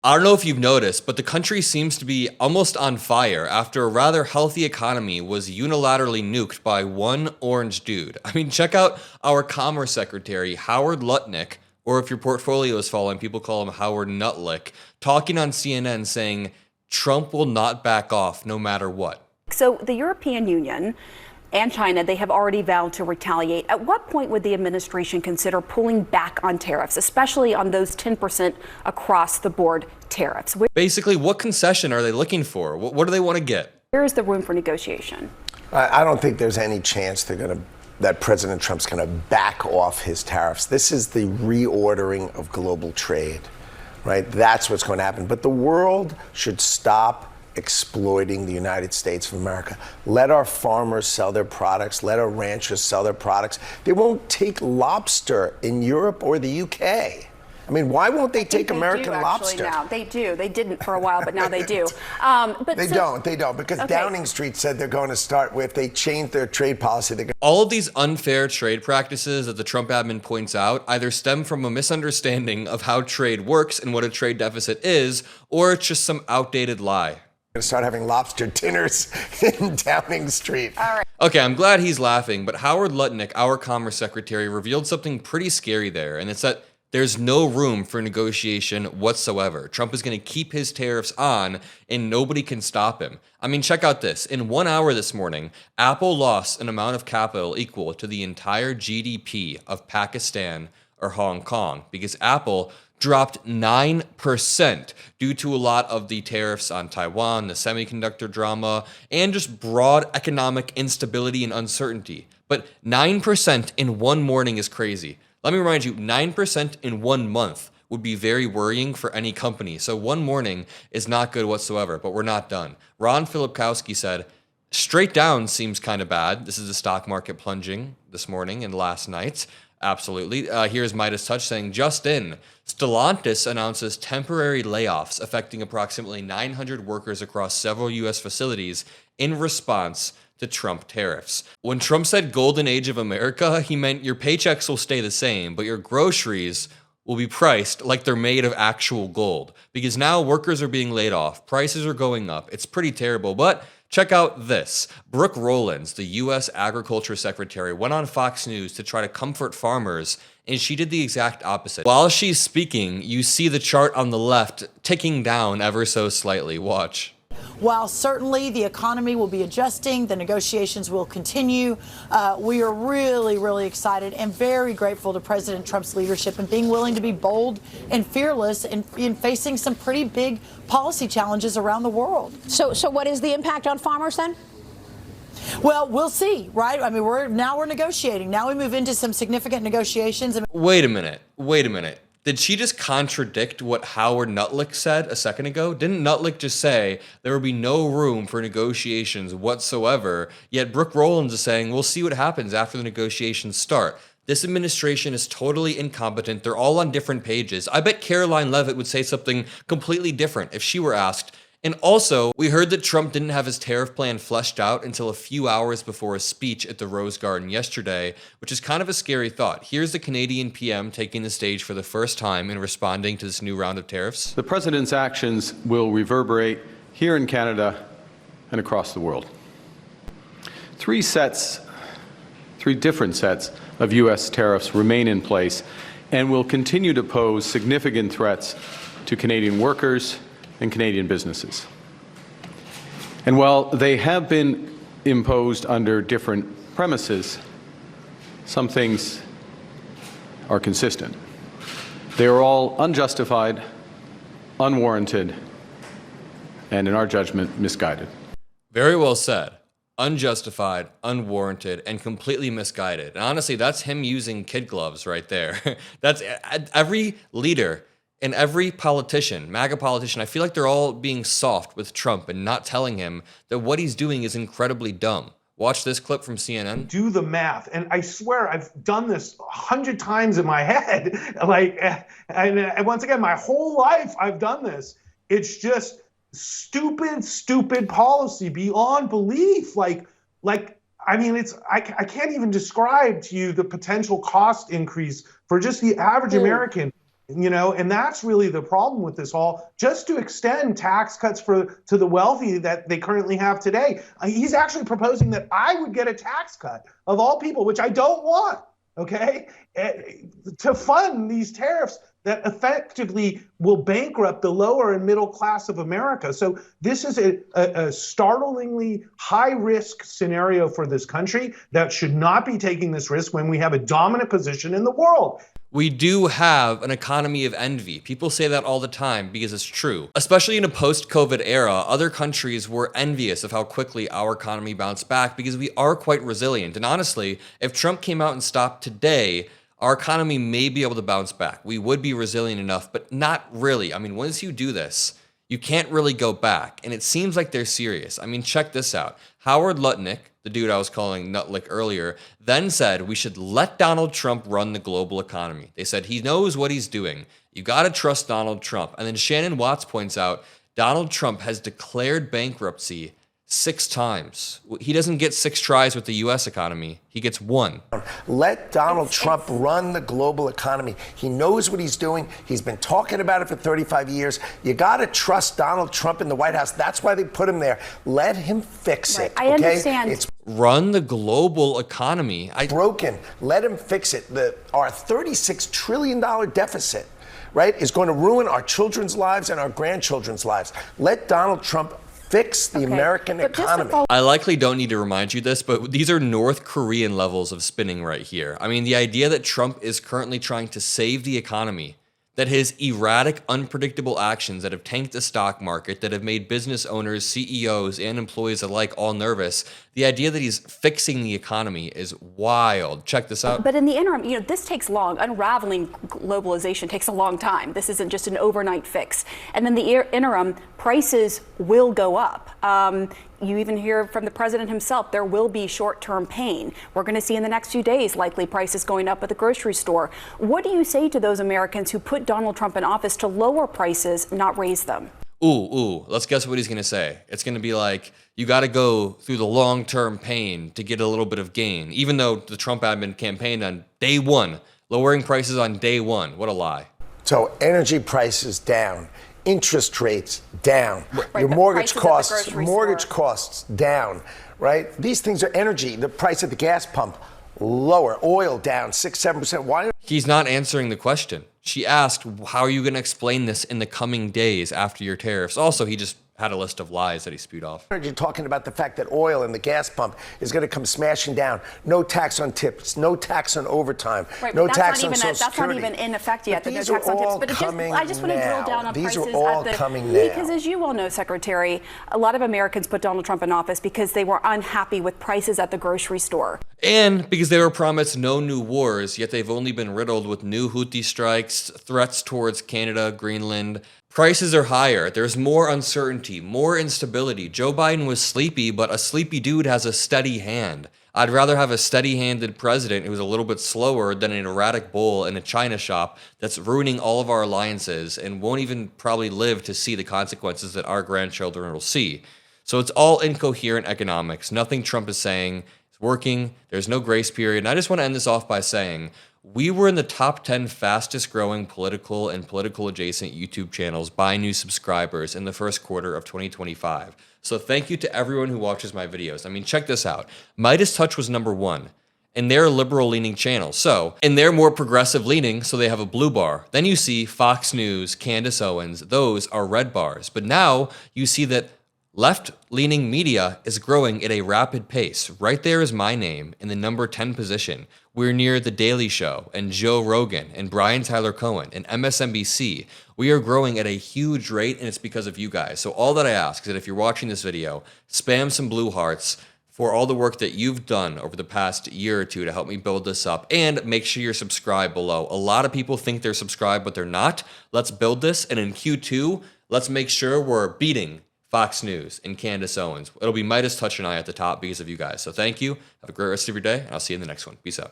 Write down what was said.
I don't know if you've noticed, but the country seems to be almost on fire after a rather healthy economy was unilaterally nuked by one orange dude. I mean, check out our Commerce Secretary, Howard Lutnick, or if your portfolio is falling, people call him Howard Nutlick, talking on CNN saying Trump will not back off no matter what. So the European Union and China, they have already vowed to retaliate. At what point would the administration consider pulling back on tariffs, especially on those 10% across the board tariffs? Basically, what concession are they looking for? What do they want to get? Where is the room for negotiation? I don't think there's any chance that President Trump's going to back off his tariffs. This is the reordering of global trade, right? That's what's going to happen. But the world should stop exploiting the United States of America. Let our farmers sell their products. Let our ranchers sell their products. They won't take lobster in Europe or the UK. I mean, why won't they take American lobster? Now they do. They didn't for a while, but now they do. They don't, because Downing Street said they're going to start with, they changed their trade policy. All of these unfair trade practices that the Trump admin points out either stem from a misunderstanding of how trade works and what a trade deficit is, or it's just some outdated lie. Going to start having lobster dinners in Downing Street. All right. Okay, I'm glad he's laughing, but Howard Lutnick, our Commerce Secretary, revealed something pretty scary there, and it's that there's no room for negotiation whatsoever. Trump is going to keep his tariffs on, and nobody can stop him. I mean, check out this. In 1 hour this morning, Apple lost an amount of capital equal to the entire GDP of Pakistan or Hong Kong because Apple dropped 9% due to a lot of the tariffs on Taiwan, the semiconductor drama, and just broad economic instability and uncertainty. But 9% in one morning is crazy. Let me remind you, 9% in 1 month would be very worrying for any company. So one morning is not good whatsoever, but we're not done. Ron Filipkowski said, straight down seems kind of bad. This is the stock market plunging this morning and last night. Absolutely. Here's MeidasTouch saying, just in, Stellantis announces temporary layoffs affecting approximately 900 workers across several U.S. facilities in response to Trump tariffs. When Trump said golden age of America, he meant your paychecks will stay the same, but your groceries will be priced like they're made of actual gold. Because now workers are being laid off, prices are going up. It's pretty terrible, but check out this. Brooke Rollins, the U.S. Agriculture Secretary, went on Fox News to try to comfort farmers, and she did the exact opposite. While she's speaking, you see the chart on the left ticking down ever so slightly. Watch. While certainly the economy will be adjusting, the negotiations will continue. We are really, really excited and very grateful to President Trump's leadership and being willing to be bold and fearless in facing some pretty big policy challenges around the world. So what is the impact on farmers then? Well, we'll see, right? I mean, we're negotiating. Now we move into some significant negotiations. Wait a minute. Did she just contradict what Howard Nutlick said a second ago? Didn't Nutlick just say there will be no room for negotiations whatsoever? Yet Brooke Rollins is saying we'll see what happens after the negotiations start. This administration is totally incompetent. They're all on different pages. I bet Caroline Leavitt would say something completely different if she were asked. And also, we heard that Trump didn't have his tariff plan fleshed out until a few hours before his speech at the Rose Garden yesterday, which is kind of a scary thought. Here's the Canadian PM taking the stage for the first time in responding to this new round of tariffs. The president's actions will reverberate here in Canada and across the world. Three different sets of U.S. tariffs remain in place and will continue to pose significant threats to Canadian workers and Canadian businesses. And while they have been imposed under different premises, some things are consistent. They are all unjustified, unwarranted, and in our judgment, misguided. Very well said. Unjustified, unwarranted, and completely misguided. And honestly, that's him using kid gloves right there. That's every leader and every politician, MAGA politician, I feel like they're all being soft with Trump and not telling him that what he's doing is incredibly dumb. Watch this clip from CNN. Do the math. And I swear I've done this 100 times in my head. And once again, my whole life I've done this. It's just stupid policy beyond belief. I can't even describe to you the potential cost increase for just the average American And that's really the problem with this all, just to extend tax cuts to the wealthy that they currently have today. He's actually proposing that I would get a tax cut of all people, which I don't want, okay, to fund these tariffs that effectively will bankrupt the lower and middle class of America. So this is a startlingly high-risk scenario for this country that should not be taking this risk when we have a dominant position in the world. We do have an economy of envy. People say that all the time because it's true. Especially in a post-COVID era, other countries were envious of how quickly our economy bounced back because we are quite resilient. And honestly, if Trump came out and stopped today, our economy may be able to bounce back. We would be resilient enough, but not really. I mean, once you do this, you can't really go back. And it seems like they're serious. I mean, check this out. Howard Lutnick, the dude I was calling Nutlick earlier, then said we should let Donald Trump run the global economy. They said he knows what he's doing. You got to trust Donald Trump. And then Shannon Watts points out Donald Trump has declared bankruptcy 6 times. He doesn't get 6 tries with the U.S. economy. He gets 1. Let Donald Trump run the global economy. He knows what he's doing. He's been talking about it for 35 years. You got to trust Donald Trump in the White House. That's why they put him there. Let him fix it. I understand. It's run the global economy. broken. Let him fix it. Our $36 trillion deficit, right, is going to ruin our children's lives and our grandchildren's lives. Let Donald Trump fix the American economy. I likely don't need to remind you this, but these are North Korean levels of spinning right here. I mean, the idea that Trump is currently trying to save the economy, that his erratic, unpredictable actions that have tanked the stock market, that have made business owners, CEOs, and employees alike all nervous, the idea that he's fixing the economy is wild. Check this out. But in the interim, this takes long. Unraveling globalization takes a long time. This isn't just an overnight fix. And in the interim, prices will go up. You even hear from the president himself, there will be short-term pain. We're going to see in the next few days likely prices going up at the grocery store. What do you say to those Americans who put Donald Trump in office to lower prices, not raise them? Let's guess what he's going to say. It's going to be like, you got to go through the long-term pain to get a little bit of gain, even though the Trump admin campaigned on day 1, lowering prices on day 1. What a lie. So energy prices down. Interest rates down. Right, Your mortgage costs costs down, right? These things are energy. The price at the gas pump lower. Oil down 6-7%. Why? He's not answering the question. She asked, how are you going to explain this in the coming days after your tariffs? Also, he just had a list of lies that he spewed off. You're talking about the fact that oil and the gas pump is going to come smashing down. No tax on tips, no tax on overtime, no tax on Social Security. That's not even in effect yet. But these no are tax on all tips. coming I just want to drill down on These prices are all coming now. Because as you well know, Secretary, a lot of Americans put Donald Trump in office because they were unhappy with prices at the grocery store. And because they were promised no new wars, yet they've only been riddled with new Houthi strikes, threats towards Canada, Greenland. Prices are higher. There's more uncertainty, more instability. Joe Biden was sleepy, but a sleepy dude has a steady hand. I'd rather have a steady-handed president who's a little bit slower than an erratic bull in a china shop that's ruining all of our alliances and won't even probably live to see the consequences that our grandchildren will see. So it's all incoherent economics. Nothing Trump is saying is working. There's no grace period. And I just want to end this off by saying, we were in the top 10 fastest growing political and political adjacent YouTube channels by new subscribers in the first quarter of 2025. So thank you to everyone who watches my videos. I mean, check this out. MeidasTouch was number 1, and they're a liberal leaning channel. And they're more progressive leaning, so they have a blue bar. Then you see Fox News, Candace Owens, those are red bars. But now you see that left-leaning media is growing at a rapid pace. Right there is my name in the number 10 position. We're near The Daily Show and Joe Rogan and Brian Tyler Cohen and MSNBC. We are growing at a huge rate, and it's because of you guys. So all that I ask is that if you're watching this video, spam some blue hearts for all the work that you've done over the past year or two to help me build this up, and make sure you're subscribed below. A lot of people think they're subscribed, but they're not. Let's build this, and in Q2, let's make sure we're beating Fox News and Candace Owens. It'll be MeidasTouch and I at the top because of you guys. So thank you. Have a great rest of your day, and I'll see you in the next one. Peace out.